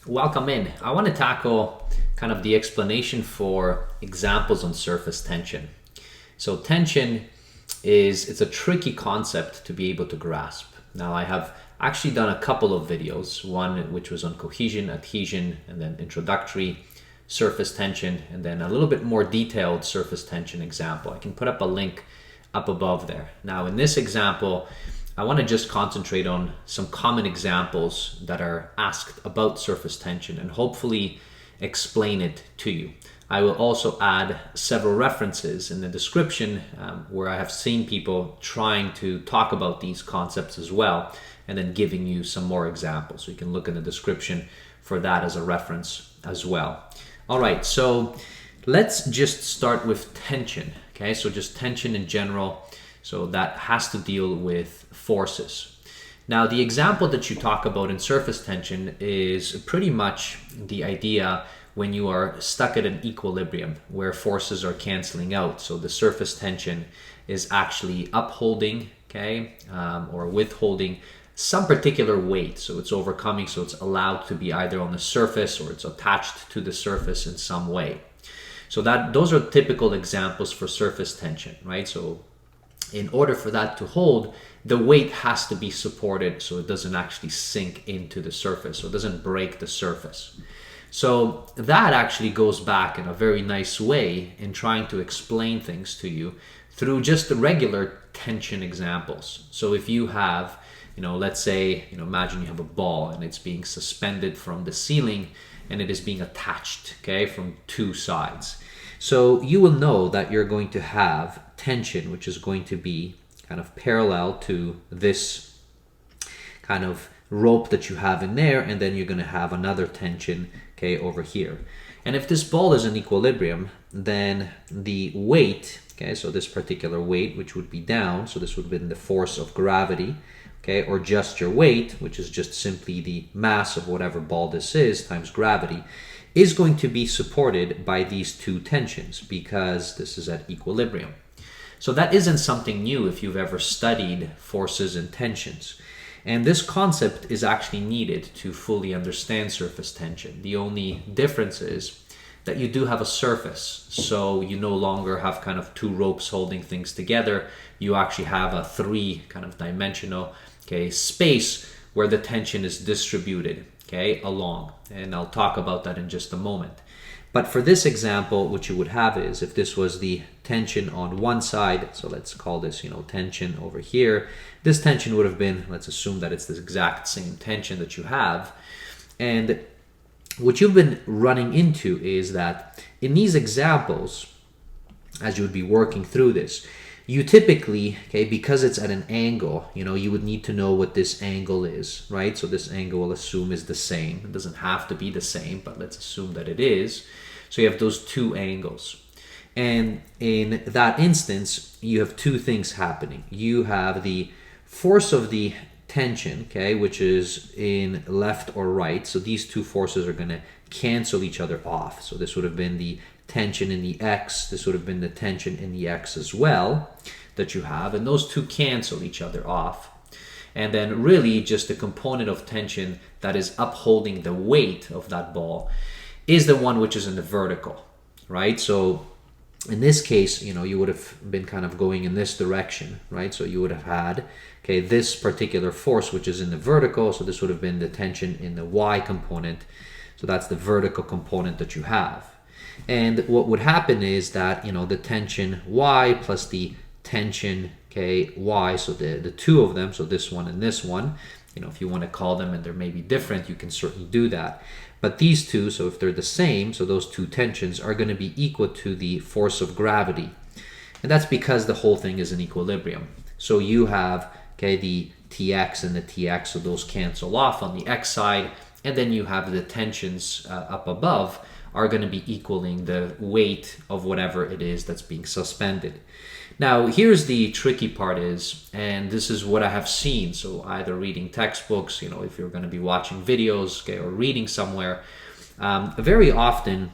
Welcome in. I want to tackle kind of the explanation for examples on surface tension. So tension it's a tricky concept to be able to grasp. Now I have actually done a couple of videos, one which was on cohesion, adhesion, and then introductory surface tension, and then a little bit more detailed surface tension example. I can put up a link up above there. Now in this example, I want to just concentrate on some common examples that are asked about surface tension and hopefully explain it to you. I will also add several references in the description where I have seen people trying to talk about these concepts as well, and then giving you some more examples. So you can look in the description for that as a reference as well. All right, so let's just start with tension. Okay, so just tension in general. So that has to deal with forces. Now, the example that you talk about in surface tension is pretty much the idea when you are stuck at an equilibrium where forces are canceling out. So the surface tension is actually upholding, okay, or withholding some particular weight. So it's overcoming, so it's allowed to be either on the surface or it's attached to the surface in some way. So those are typical examples for surface tension, right? So in order for that to hold, the weight has to be supported so it doesn't actually sink into the surface, so it doesn't break the surface. So that actually goes back in a very nice way in trying to explain things to you through just the regular tension examples. So if you have, let's say, imagine you have a ball and it's being suspended from the ceiling and it is being attached, okay, from two sides. So you will know that you're going to have tension, which is going to be kind of parallel to this kind of rope that you have in there, and then you're going to have another tension, okay, over here. And if this ball is in equilibrium, then the weight, okay, so this particular weight, which would be down, so this would have been the force of gravity, okay, or just your weight, which is just simply the mass of whatever ball this is times gravity, is going to be supported by these two tensions because this is at equilibrium. So that isn't something new if you've ever studied forces and tensions. And this concept is actually needed to fully understand surface tension. The only difference is that you do have a surface. So you no longer have kind of two ropes holding things together. You actually have a three kind of dimensional, okay, space where the tension is distributed, okay, along. And I'll talk about that in just a moment. But for this example, what you would have is if this was the tension on one side, so let's call this, tension over here. This tension would have been, let's assume that it's the exact same tension that you have. And what you've been running into is that in these examples, as you would be working through this, you typically, okay, because it's at an angle, you would need to know what this angle is, right? So this angle we'll assume is the same. It doesn't have to be the same, but let's assume that it is. So you have those two angles. And in that instance, you have two things happening. You have the force of the tension, okay, which is in left or right. So these two forces are going to cancel each other off. So this would have been the tension in the x, this would have been the tension in the x as well that you have, and those two cancel each other off. And then really just the component of tension that is upholding the weight of that ball is the one which is in the vertical, right? So in this case, you would have been kind of going in this direction, right? So you would have had, okay, this particular force which is in the vertical, so this would have been the tension in the y component. So that's the vertical component that you have. And what would happen is that, the tension y plus the tension, okay, y, so the two of them, so this one and this one, if you want to call them and they're maybe different, you can certainly do that. But these two, so if they're the same, so those two tensions are going to be equal to the force of gravity. And that's because the whole thing is in equilibrium. So you have, okay, the Tx and the Tx, so those cancel off on the x side, and then you have the tensions up above are going to be equaling the weight of whatever it is that's being suspended. Now, here's the tricky part is, and this is what I have seen, so either reading textbooks, if you're going to be watching videos, okay, or reading somewhere, very often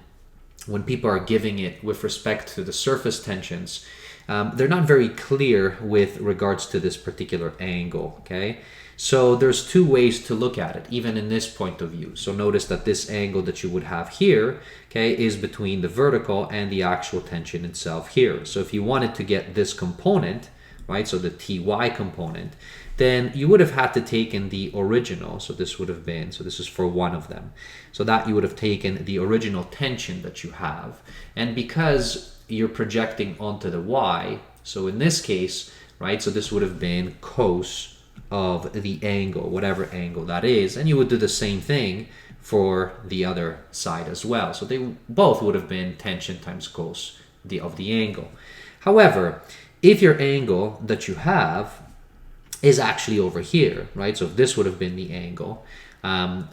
when people are giving it with respect to the surface tensions, they're not very clear with regards to this particular angle, okay? So there's two ways to look at it, even in this point of view. So notice that this angle that you would have here, okay, is between the vertical and the actual tension itself here. So if you wanted to get this component, right, so the TY component, then you would have had to taken the original. So this would have been, so this is for one of them. So that you would have taken the original tension that you have. And because you're projecting onto the Y, so in this case, right, so this would have been cos of the angle, whatever angle that is, and you would do the same thing for the other side as well. So they both would have been tension times cos of the angle. However, if your angle that you have is actually over here, right? So if this would have been the angle,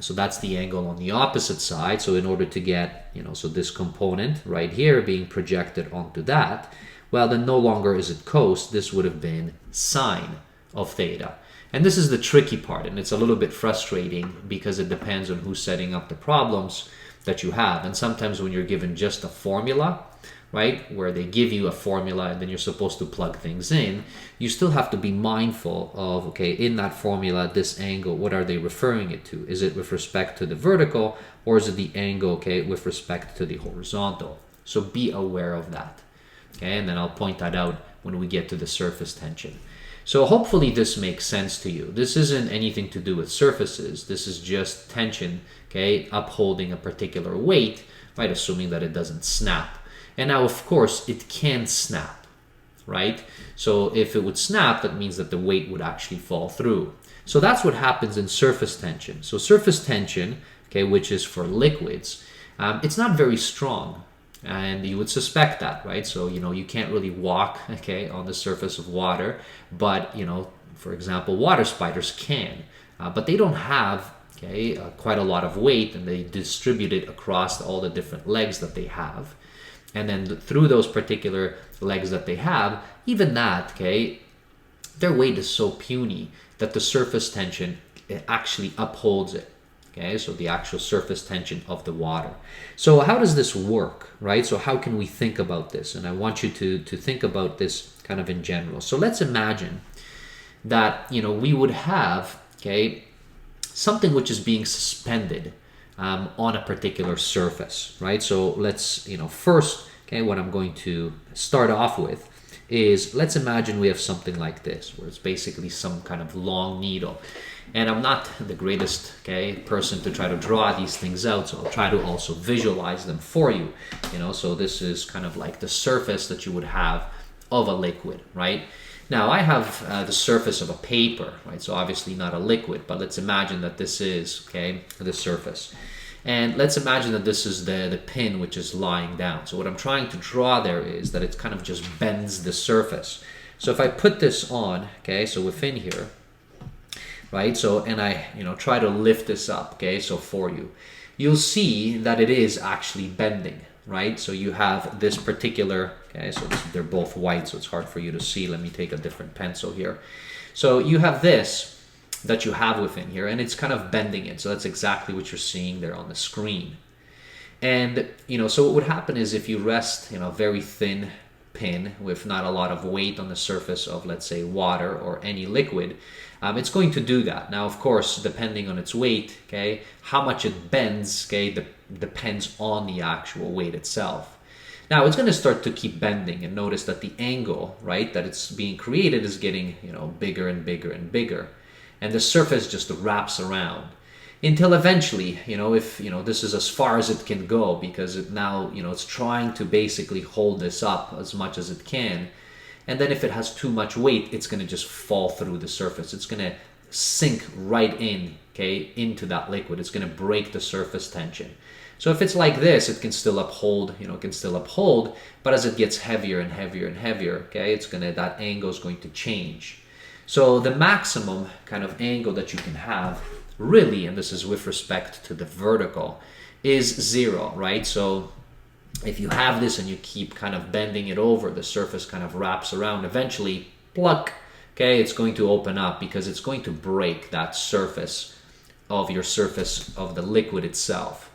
so that's the angle on the opposite side. So in order to get, so this component right here being projected onto that, well, then no longer is it cos, this would have been sine of theta. And this is the tricky part, and it's a little bit frustrating because it depends on who's setting up the problems that you have. And sometimes when you're given just a formula, right, where they give you a formula and then you're supposed to plug things in, you still have to be mindful of, okay, in that formula, this angle, what are they referring it to? Is it with respect to the vertical, or is it the angle, okay, with respect to the horizontal? So be aware of that, okay? And then I'll point that out when we get to the surface tension. So hopefully this makes sense to you. This isn't anything to do with surfaces. This is just tension, okay, upholding a particular weight, right, assuming that it doesn't snap. And now, of course, it can snap, right? So if it would snap, that means that the weight would actually fall through. So that's what happens in surface tension. So surface tension, okay, which is for liquids, it's not very strong. And you would suspect that, right? So, you can't really walk, okay, on the surface of water. But, for example, water spiders can. But they don't have, okay, quite a lot of weight, and they distribute it across all the different legs that they have. And then through those particular legs that they have, even that, okay, their weight is so puny that the surface tension actually upholds it. Okay, so the actual surface tension of the water. So how does this work, right? So how can we think about this? And I want you to think about this kind of in general. So let's imagine that, we would have, okay, something which is being suspended on a particular surface, right? So let's, first, okay, what I'm going to start off with is, let's imagine we have something like this, where it's basically some kind of long needle. And I'm not the greatest, okay, person to try to draw these things out, so I'll try to also visualize them for you. So this is kind of like the surface that you would have of a liquid, right? Now I have the surface of a paper, right? So obviously not a liquid, but let's imagine that this is, okay, the surface. And let's imagine that this is the pin which is lying down. So what I'm trying to draw there is that it kind of just bends the surface. So if I put this on, okay, so within here, right, so, and I, try to lift this up, okay, so for you, you'll see that it is actually bending, right? So you have this particular, okay, so they're both white, so it's hard for you to see. Let me take a different pencil here. So you have this that you have within here, and it's kind of bending it. So that's exactly what you're seeing there on the screen. And, so what would happen is if you rest, a very thin pin with not a lot of weight on the surface of, let's say, water or any liquid, it's going to do that. Now, of course, depending on its weight, okay, how much it bends, okay, depends on the actual weight itself. Now, it's going to start to keep bending, and notice that the angle, right, that it's being created is getting, bigger and bigger and bigger. And the surface just wraps around until eventually, if, this is as far as it can go, because it now, it's trying to basically hold this up as much as it can. And then if it has too much weight, it's going to just fall through the surface. It's going to sink right in, okay, into that liquid. It's going to break the surface tension. So if it's like this, it can still uphold, but as it gets heavier and heavier and heavier, okay, that angle is going to change. So the maximum kind of angle that you can have, really, and this is with respect to the vertical, is 0, right? So if you have this and you keep kind of bending it over, the surface kind of wraps around, eventually, pluck, okay, it's going to open up because it's going to break that surface of the liquid itself.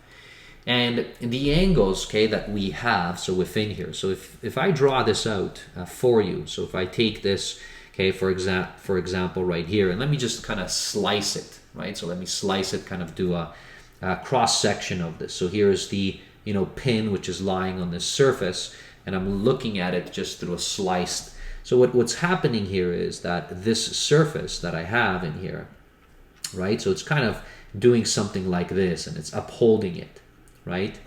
And the angles, okay, that we have, so within here, so if I draw this out for you, so if I take this, okay, for example right here, and let me just kind of slice it, right? So let me slice it, kind of do a cross section of this. So here's the pin which is lying on this surface, and I'm looking at it just through a sliced. So what's happening here is that this surface that I have in here, right? So it's kind of doing something like this, and it's upholding it, right?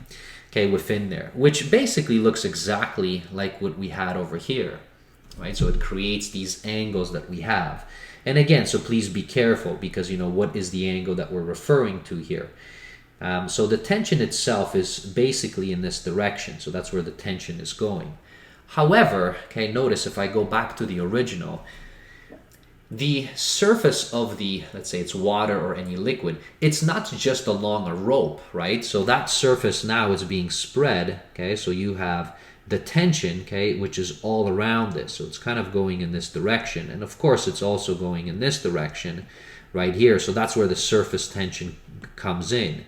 Okay, within there, which basically looks exactly like what we had over here, right? So it creates these angles that we have. And again, so please be careful, because what is the angle that we're referring to here? So the tension itself is basically in this direction. So that's where the tension is going. However, okay, notice if I go back to the original, the surface of the, let's say it's water or any liquid, it's not just along a rope, right? So that surface now is being spread, okay? So you have the tension, okay, which is all around this. So it's kind of going in this direction. And of course, it's also going in this direction right here. So that's where the surface tension comes in.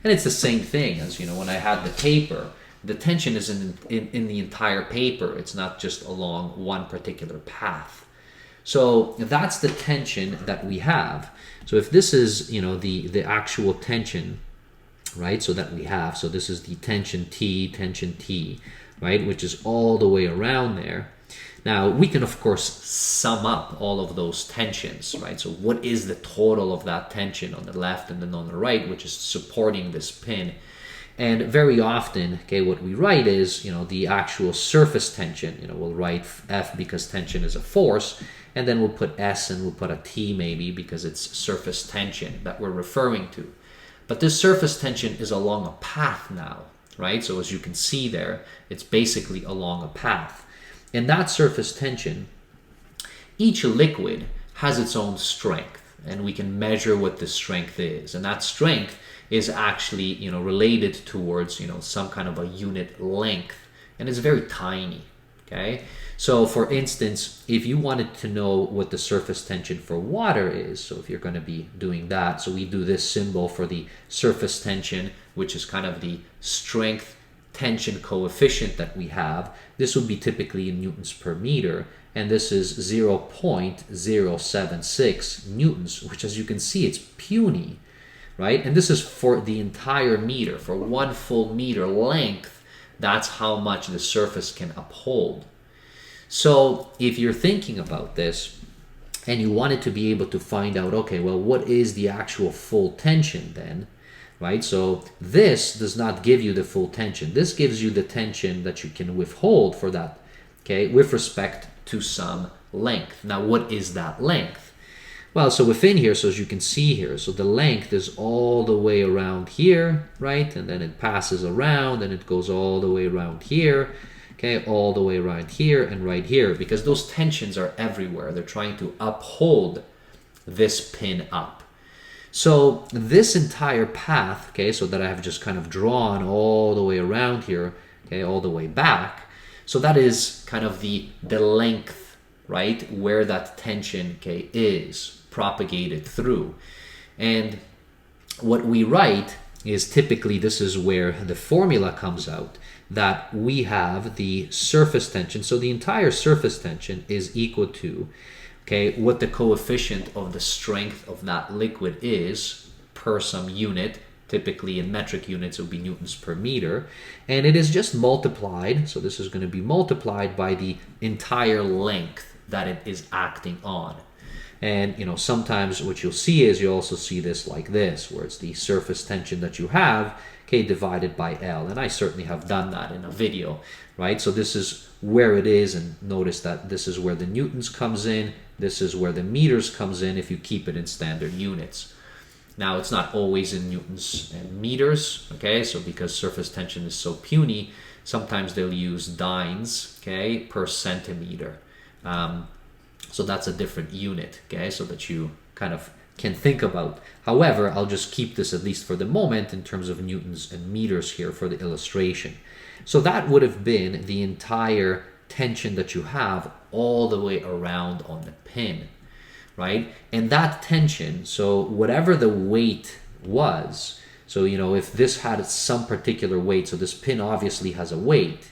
And it's the same thing as, when I had the paper, the tension is in the entire paper. It's not just along one particular path. So that's the tension that we have. So if this is, the actual tension, right, so that we have, so this is the tension T, right, which is all the way around there. Now, we can, of course, sum up all of those tensions, right? So what is the total of that tension on the left and then on the right, which is supporting this pin? And very often, okay, what we write is, the actual surface tension. We'll write F because tension is a force, and then we'll put S and we'll put a T maybe because it's surface tension that we're referring to. But this surface tension is along a path now, right? So as you can see there, it's basically along a path. And that surface tension, each liquid has its own strength, and we can measure what the strength is. And that strength is actually, related towards, some kind of a unit length, and it's very tiny, okay? So for instance, if you wanted to know what the surface tension for water is, so if you're going to be doing that, so we do this symbol for the surface tension, which is kind of the strength tension coefficient that we have. This would be typically in newtons per meter, and this is 0.076 newtons, which, as you can see, it's puny, right? And this is for the entire meter, for 1 full meter length. That's how much the surface can uphold. So if you're thinking about this and you wanted to be able to find out, okay, well, what is the actual full tension then? Right? So this does not give you the full tension. This gives you the tension that you can withhold for that, okay, with respect to some length. Now, what is that length? Well, so within here, so as you can see here, so the length is all the way around here, right? And then it passes around and it goes all the way around here, okay, all the way around here and right here, because those tensions are everywhere. They're trying to uphold this pin up. So this entire path, okay, so that I have just kind of drawn all the way around here, okay, all the way back. So that is kind of the length, right, where that tension, okay, is propagated through. And what we write is typically, this is where the formula comes out, that we have the surface tension. So the entire surface tension is equal to, okay, what the coefficient of the strength of that liquid is per some unit. Typically in metric units it would be newtons per meter, and it is just multiplied, so this is going to be multiplied by the entire length that it is acting on. And sometimes what you'll see is you'll also see this like this, where it's the surface tension that you have, okay, divided by L, and I certainly have done that in a video, right? So this is where it is, and notice that this is where the newtons comes in, this is where the meters comes in if you keep it in standard units. Now, it's not always in newtons and meters, okay? So because surface tension is so puny, sometimes they'll use dynes, okay, per centimeter. So that's a different unit, okay, so that you kind of can think about. However, I'll just keep this, at least for the moment, in terms of newtons and meters here for the illustration. So that would have been the entire tension that you have all the way around on the pin, right? And that tension, so whatever the weight was, so if this had some particular weight, so this pin obviously has a weight,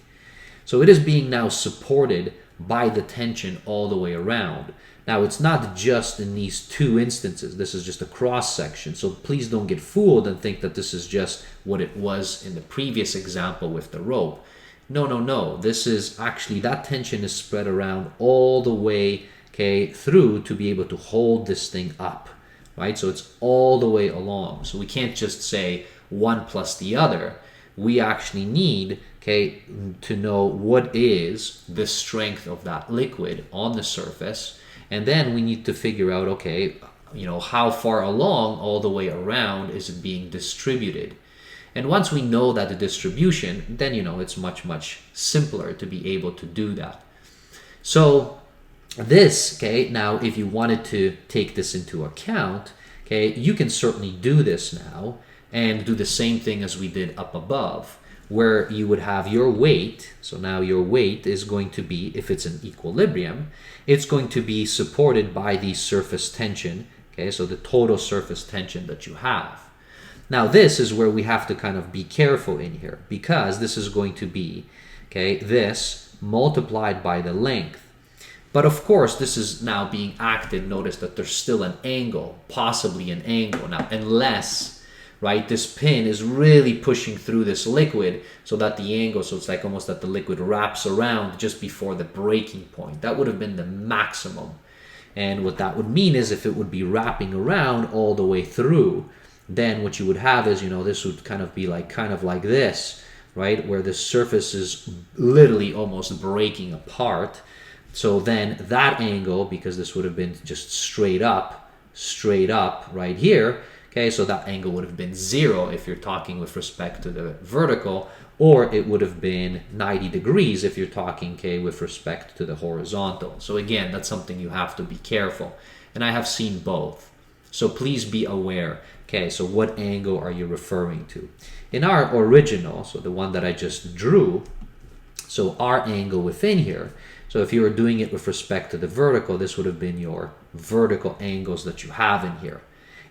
so it is being now supported by the tension all the way around. Now, it's not just in these two instances. This is just a cross section. So please don't get fooled and think that this is just what it was in the previous example with the rope. No, no, no. This is actually, that tension is spread around all the way, okay, through to be able to hold this thing up, right? So it's all the way along. So we can't just say one plus the other. We actually need, okay, to know what is the strength of that liquid on the surface. And then we need to figure out, okay, you know, how far along all the way around is it being distributed? And once we know that the distribution, then, you know, it's much, much simpler to be able to do that. So this, okay, now if you wanted to take this into account, okay, you can certainly do this now and do the same thing as we did up above, where you would have your weight. So now your weight is going to be, if it's in equilibrium, it's going to be supported by the surface tension, okay, so the total surface tension that you have. Now this is where we have to kind of be careful in here, because this is going to be, okay, this multiplied by the length. But of course, this is now being acted. Notice that there's still an angle, possibly an angle. Now, unless, right, this pin is really pushing through this liquid so that the angle, so it's like almost that the liquid wraps around just before the breaking point. That would have been the maximum. And what that would mean is if it would be wrapping around all the way through, then what you would have is, you know, this would kind of be like this, right, where the surface is literally almost breaking apart. So then that angle, because this would have been just straight up right here, okay, so that angle would have been 0 if you're talking with respect to the vertical, or it would have been 90 degrees if you're talking, okay, with respect to the horizontal. So again, that's something you have to be careful. And I have seen both. So please be aware. Okay, so what angle are you referring to? In our original, so the one that I just drew, so our angle within here, so if you were doing it with respect to the vertical, this would have been your vertical angles that you have in here.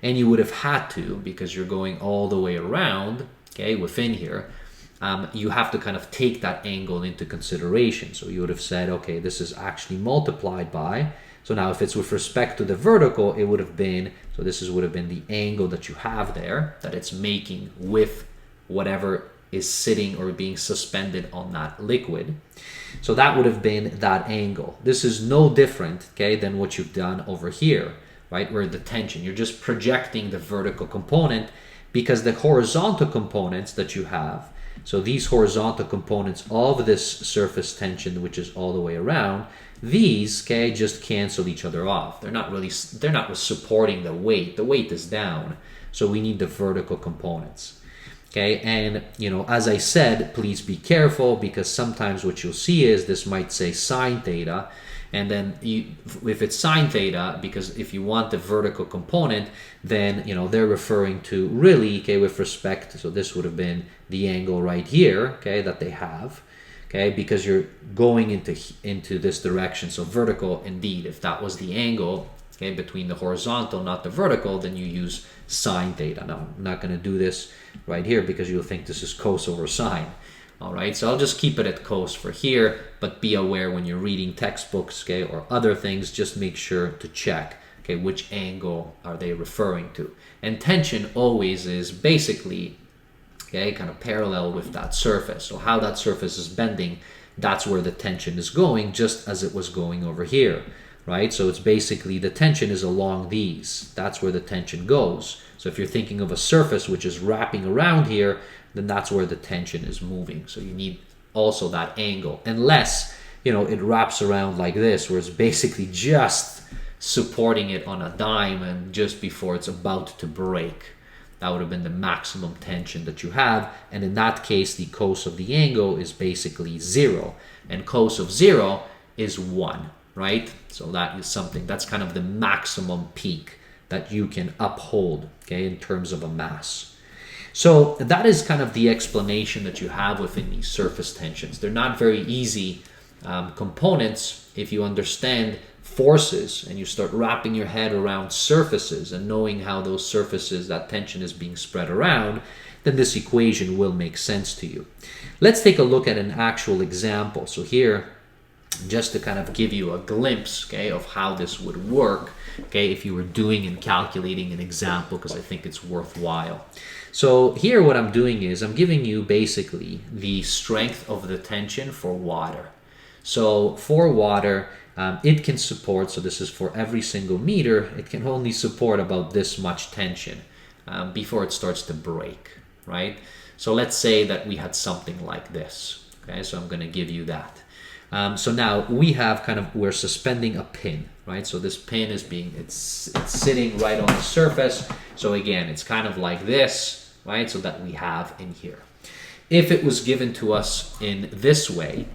And you would have had to, because you're going all the way around, okay, within here, you have to kind of take that angle into consideration. So you would have said, okay, this is actually multiplied by, so now if it's with respect to the vertical, it would have been, so this would have been the angle that you have there, that it's making with whatever is sitting or being suspended on that liquid. So that would have been that angle. This is no different, okay, than what you've done over here, right, where the tension, you're just projecting the vertical component, because the horizontal components that you have, so these horizontal components of this surface tension, which is all the way around, these, okay, just cancel each other off. They're not supporting the weight. The weight is down. So we need the vertical components. Okay, and, you know, as I said, please be careful, because sometimes what you'll see is this might say sine theta, and then if it's sine theta, because if you want the vertical component, then, you know, they're referring to really, okay, with respect, so this would have been the angle right here, okay, that they have. Okay, because you're going into this direction. So vertical, indeed, if that was the angle, okay, between the horizontal, not the vertical, then you use sine theta. Now, I'm not going to do this right here because you'll think this is cos over sine. All right, so I'll just keep it at cos for here, but be aware when you're reading textbooks, okay, or other things, just make sure to check, okay, which angle are they referring to. And tension always is basically, okay, kind of parallel with that surface. So how that surface is bending, that's where the tension is going, just as it was going over here, right? So it's basically the tension is along these. That's where the tension goes. So if you're thinking of a surface which is wrapping around here, then that's where the tension is moving. So you need also that angle, unless, you know, it wraps around like this, where it's basically just supporting it on a dime and just before it's about to break. That would have been the maximum tension that you have. And in that case, the cos of the angle is basically 0. And cos of 0 is 1, right? So that is something, that's kind of the maximum peak that you can uphold, okay, in terms of a mass. So that is kind of the explanation that you have within these surface tensions. They're not very easy components if you understand forces and you start wrapping your head around surfaces and knowing how those surfaces, that tension is being spread around, then this equation will make sense to you. Let's take a look at an actual example. So here just to kind of give you a glimpse, okay, of how this would work, okay, if you were doing and calculating an example, because I think it's worthwhile. So here what I'm doing is I'm giving you basically the strength of the tension for water. So for water, it can support, so this is for every single meter, it can only support about this much tension before it starts to break, right? So let's say that we had something like this, okay, so I'm going to give you that. So now we have we're suspending a pin, right? So this pin is it's sitting right on the surface. So again, it's kind of like this, right? So that we have in here. If it was given to us in this way,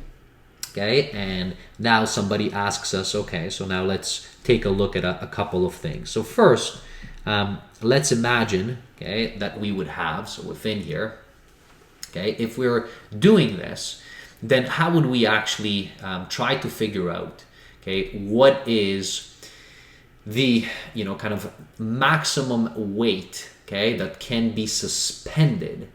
okay, and now somebody asks us, okay, so now let's take a look at a couple of things. So first, let's imagine, okay, that we would have, so within here, okay, if we're doing this, then how would we actually try to figure out, okay, what is the, kind of maximum weight, okay, that can be suspended,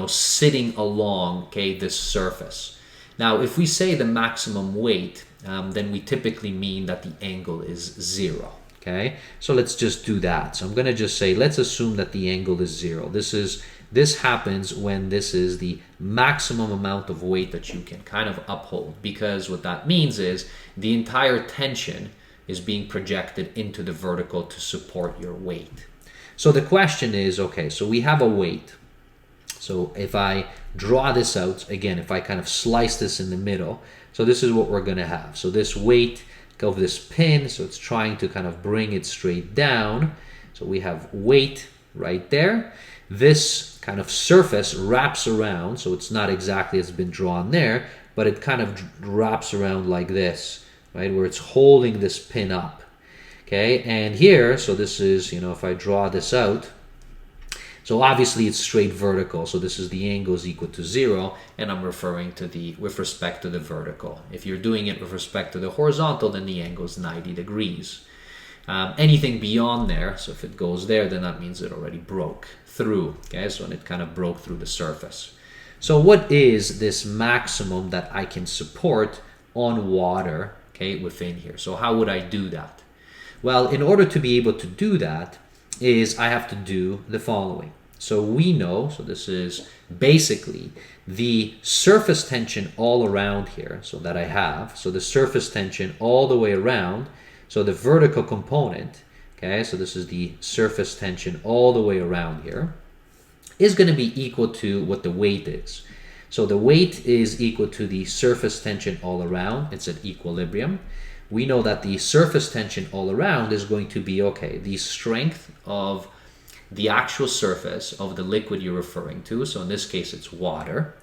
sitting along, okay, this surface. Now, if we say the maximum weight, then we typically mean that the angle is 0, okay? So let's just do that. So I'm going to just say, let's assume that the angle is 0. This happens when this is the maximum amount of weight that you can kind of uphold, because what that means is the entire tension is being projected into the vertical to support your weight. So the question is, okay, so we have a weight. So if I draw this out, again, if I kind of slice this in the middle, so this is what we're going to have. So this weight of this pin, so it's trying to kind of bring it straight down. So we have weight right there. This kind of surface wraps around, so it's not exactly as been drawn there, but it kind of wraps around like this, right, where it's holding this pin up. Okay, and here, so this is, if I draw this out, so obviously it's straight vertical, so this is the angle is equal to 0, and I'm referring to with respect to the vertical. If you're doing it with respect to the horizontal, then the angle is 90 degrees. Anything beyond there, so if it goes there, then that means it already broke through, okay, so it kind of broke through the surface. So what is this maximum that I can support on water, okay, within here? So how would I do that? Well, in order to be able to do that, is I have to do the following. So we know, so this is basically the surface tension all around here, so that I have, so the surface tension all the way around, so the vertical component, okay, so this is the surface tension all the way around here, is going to be equal to what the weight is. So the weight is equal to the surface tension all around. It's at equilibrium. We know that the surface tension all around is going to be, okay, the strength of the actual surface of the liquid you're referring to. So in this case, it's water.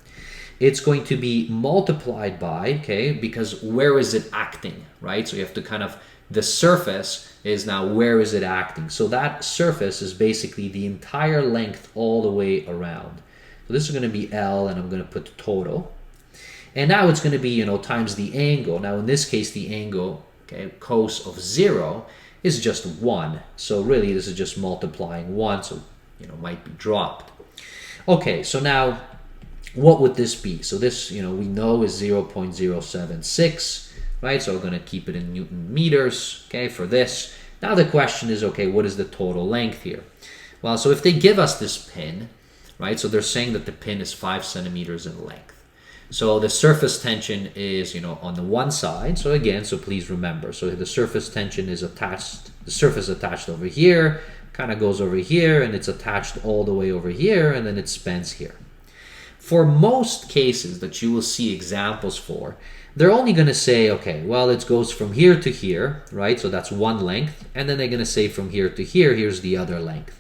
It's going to be multiplied by, okay, because where is it acting, right? So you have to kind of, the surface is now where is it acting. So that surface is basically the entire length all the way around. So this is going to be L, and I'm going to put total. And now it's going to be, times the angle. Now in this case, the angle, okay, cos of 0 is just 1. So really this is just multiplying 1, so, might be dropped. Okay, so now what would this be? So this, we know is 0.076, right? So we're going to keep it in Newton meters, okay, for this. Now the question is, okay, what is the total length here? Well, so if they give us this pin, right, so they're saying that the pin is 5 centimeters in length. So the surface tension is, on the one side. So again, so please remember, so the surface tension is attached, the surface attached over here, kind of goes over here, and it's attached all the way over here, and then it spans here. For most cases that you will see examples for, they're only going to say, okay, well, it goes from here to here, right? So that's one length. And then they're going to say from here to here, here's the other length.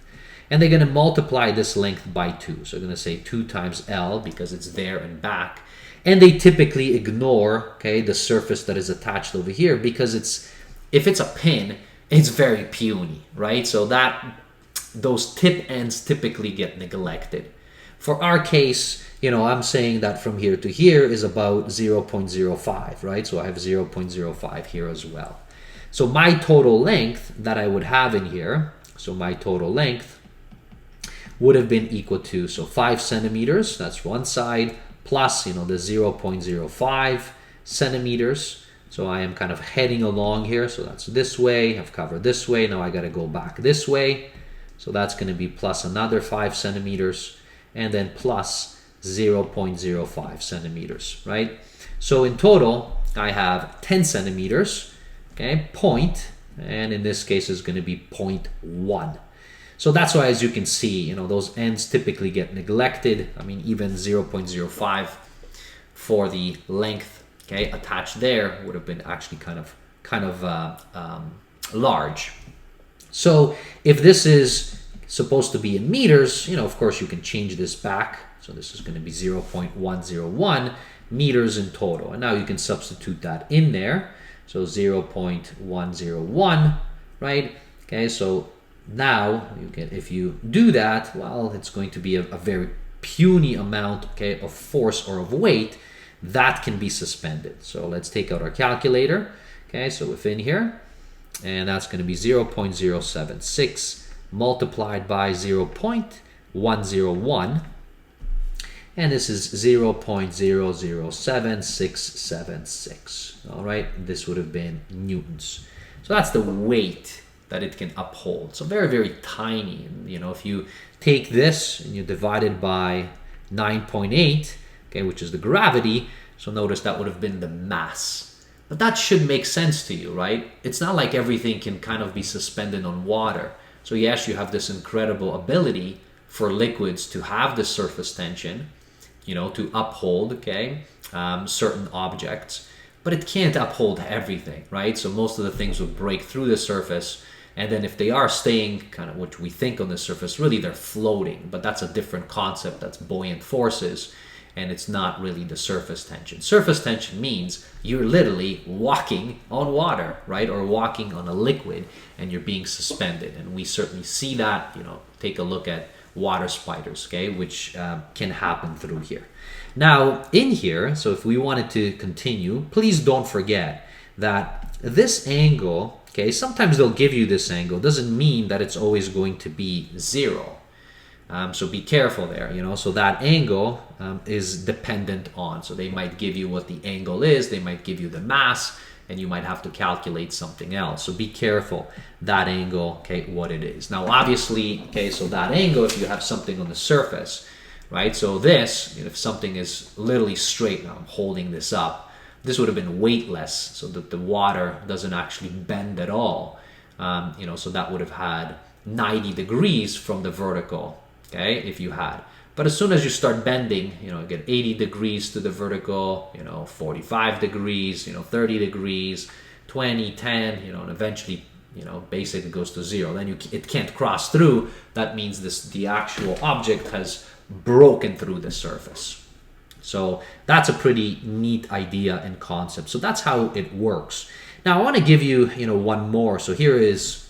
And they're going to multiply this length by 2. So they're going to say 2 times L because it's there and back. And they typically ignore, okay, the surface that is attached over here because if it's a pin, it's very puny, right? So those tip ends typically get neglected. For our case, I'm saying that from here to here is about 0.05, right? So I have 0.05 here as well. So my total length that I would have in here, so my total length would have been equal to, so 5 centimeters, that's one side, plus, the 0.05, centimeters. So I am kind of heading along here. So that's this way. I've covered this way. Now I got to go back this way. So that's going to be plus another 5 centimeters and then plus 0.05 centimeters, right? So in total, I have 10 centimeters, okay, point, and in this case is going to be 0.1. So that's why, as you can see, you know, those ends typically get neglected. I mean, even 0.05 for the length, okay, attached there would have been actually kind of large. So if this is supposed to be in meters, you know, of course you can change this back. So this is going to be 0.101 meters in total. And now you can substitute that in there. So 0.101, right? Okay, so now you can, if you do that, well, it's going to be a very puny amount, okay, of force or of weight that can be suspended. So let's take out our calculator. Okay, so within here, and that's going to be 0.076 multiplied by 0.101. And this is 0.007676. All right, this would have been newtons. So that's the weight that it can uphold. So very, very tiny. You know, if you take this and you divide it by 9.8, okay, which is the gravity, so notice that would have been the mass. But that should make sense to you, right? It's not like everything can kind of be suspended on water. So yes, you have this incredible ability for liquids to have the surface tension, you know, to uphold, okay, certain objects, but it can't uphold everything, right? So most of the things will break through the surface, and then if they are staying kind of what we think on the surface, really they're floating, but that's a different concept. That's buoyant forces, and it's not really the surface tension. Surface tension means you're literally walking on water, right? Or walking on a liquid, and you're being suspended, and we certainly see that. You know, take a look at water spiders, okay, which can happen through here. Now in here, so if we wanted to continue, please don't forget that this angle, okay, sometimes they'll give you this angle, doesn't mean that it's always going to be 0. So be careful there, you know, so that angle is dependent on, so they might give you what the angle is, they might give you the mass, and you might have to calculate something else. So be careful, that angle, okay, what it is. Now, obviously, okay, so that angle, if you have something on the surface, right? So this, if something is literally straight, now I'm holding this up, this would have been weightless, so that the water doesn't actually bend at all. You know, so that would have had 90 degrees from the vertical, okay, if you had. But as soon as you start bending, you know, get 80 degrees to the vertical, you know, 45 degrees, you know, 30 degrees, 20, 10, you know, and eventually, you know, basically goes to 0. Then it can't cross through. That means the actual object has broken through the surface. So that's a pretty neat idea and concept. So that's how it works. Now I want to give you, you know, one more. So here is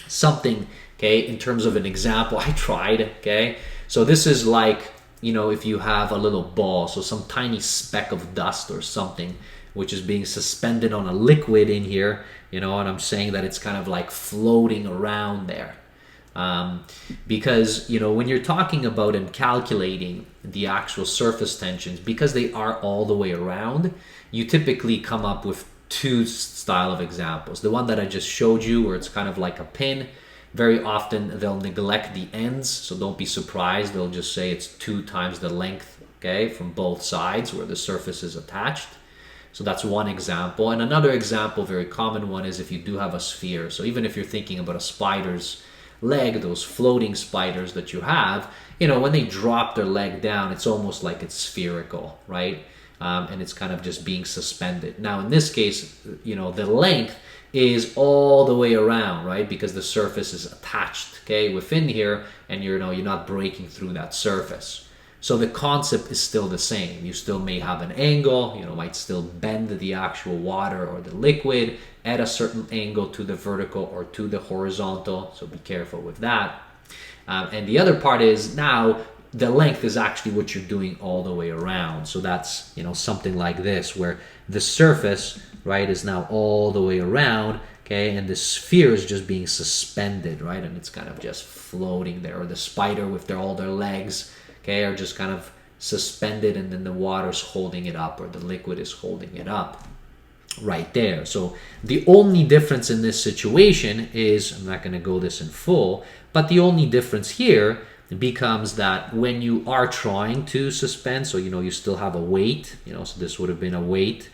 something, okay, in terms of an example I tried, okay. So this is like, you know, if you have a little ball, so some tiny speck of dust or something, which is being suspended on a liquid in here, you know, and I'm saying that it's kind of like floating around there. Because, you know, when you're talking about and calculating the actual surface tensions, because they are all the way around, you typically come up with two style of examples. The one that I just showed you, where it's kind of like a pin. Very often they'll neglect the ends, so don't be surprised. They'll just say it's 2 times the length, okay, from both sides where the surface is attached. So that's one example. And another example, very common one, is if you do have a sphere. So even if you're thinking about a spider's leg, those floating spiders that you have, you know, when they drop their leg down, it's almost like it's spherical, right? And it's kind of just being suspended. Now in this case, you know, the length is all the way around, right? Because the surface is attached, okay, within here, and you're not breaking through that surface. So the concept is still the same. You still may have an angle, you know, might still bend the actual water or the liquid at a certain angle to the vertical or to the horizontal. So be careful with that. And the other part is now the length is actually what you're doing all the way around. So that's, you know, something like this, where the surface, right, is now all the way around, okay, and the sphere is just being suspended, right, and it's kind of just floating there, or the spider with all their legs, okay, are just kind of suspended and then the water's holding it up, or the liquid is holding it up right there. So the only difference in this situation is, I'm not going to go this in full, but the only difference here becomes that when you are trying to suspend, so you still have a weight, so this would have been a weight.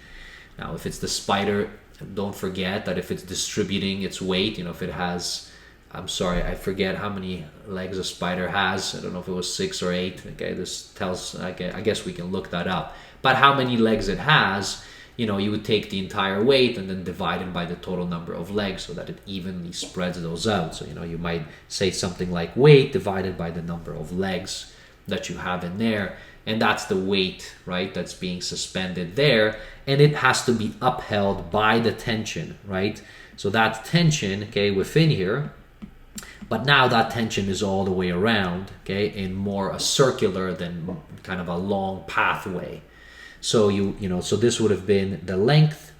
Now if it's the spider, don't forget that if it's distributing its weight, if it has, I'm sorry, I forget how many legs a spider has. I don't know if it was 6 or 8. Okay, this tells, I guess we can look that up. But how many legs it has, you would take the entire weight and then divide it by the total number of legs so that it evenly spreads those out. So, you might say something like weight divided by the number of legs that you have in there. And that's the weight, right, that's being suspended there. And it has to be upheld by the tension, right? So that tension, okay, within here. But now that tension is all the way around, okay, in more a circular than kind of a long pathway. So so this would have been the length,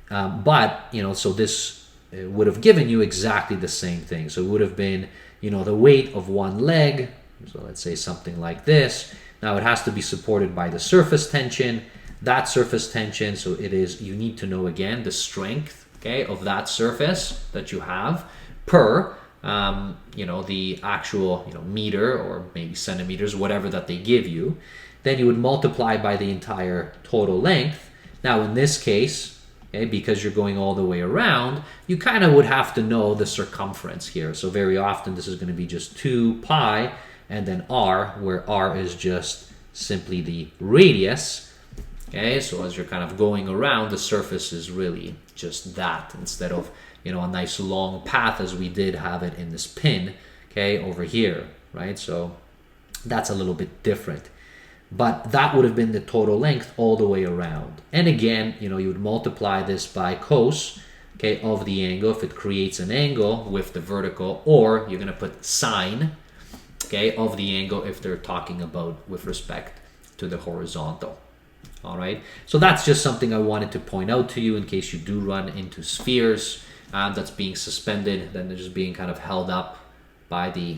but so this would have given you exactly the same thing. So it would have been the weight of one leg. So let's say something like this. Now it has to be supported by the surface tension. That surface tension, so it is, you need to know again the strength, okay, of that surface that you have per the actual meter or maybe centimeters, whatever that they give you. Then you would multiply by the entire total length. Now in this case, okay, because you're going all the way around, you kind of would have to know the circumference here. So very often this is going to be just 2 pi and then r, where r is just simply the radius. Okay, so as you're kind of going around, the surface is really just that, instead of a nice long path as we did have it in this pin, okay, over here, right? So that's a little bit different. But that would have been the total length all the way around. And again, you would multiply this by cos, okay, of the angle if it creates an angle with the vertical, or you're going to put sine, okay, of the angle if they're talking about with respect to the horizontal. All right, so that's just something I wanted to point out to you in case you do run into spheres that's being suspended, then they're just being kind of held up by the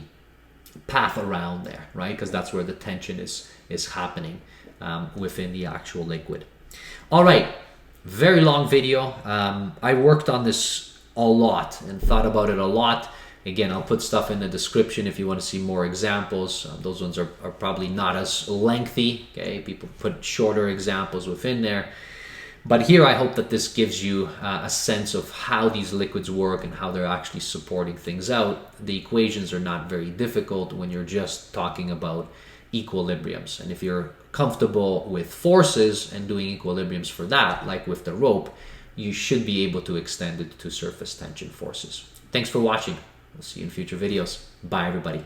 path around there, right? Because that's where the tension is happening within the actual liquid. All right, very long video. I worked on this a lot and thought about it a lot. Again, I'll put stuff in the description if you want to see more examples. Those ones are probably not as lengthy. Okay, people put shorter examples within there. But here I hope that this gives you a sense of how these liquids work and how they're actually supporting things out. The equations are not very difficult when you're just talking about equilibriums. And if you're comfortable with forces and doing equilibriums for that, like with the rope, you should be able to extend it to surface tension forces. Thanks for watching. We'll see you in future videos. Bye, everybody.